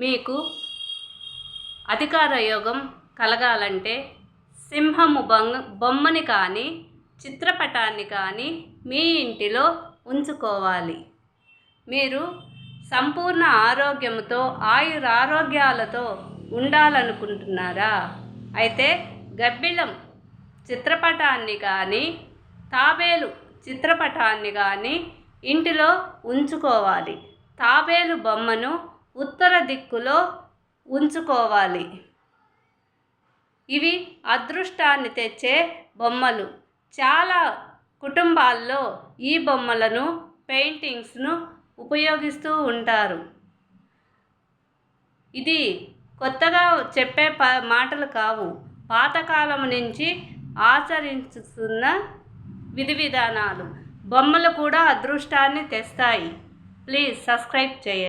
మీకు అధికార యోగం కలగాలంటే సింహము బొమ్మని కానీ చిత్రపటాన్ని కానీ మీ ఇంటిలో ఉంచుకోవాలి. మీరు సంపూర్ణ ఆరోగ్యంతో ఆయురారోగ్యాలతో ఉండాలనుకుంటున్నారా? అయితే గబ్బిలం చిత్రపటాన్ని కానీ తాబేలు చిత్రపటాన్ని కానీ ఇంటిలో ఉంచుకోవాలి. తాబేలు బొమ్మను ఉత్తర దిక్కులో ఉంచుకోవాలి. ఇవి అదృష్టాన్ని తెచ్చే బొమ్మలు. చాలా కుటుంబాల్లో ఈ బొమ్మలను పెయింటింగ్స్ను ఉపయోగిస్తూ ఉంటారు. ఇది కొత్తగా చెప్పే మాటలు కావు. పాతకాలం నుంచి ఆచరిస్తున్న విధి విధానాలు. బొమ్మలు కూడా అదృష్టాన్ని తెస్తాయి. ప్లీజ్ సబ్స్క్రైబ్ చేయండి.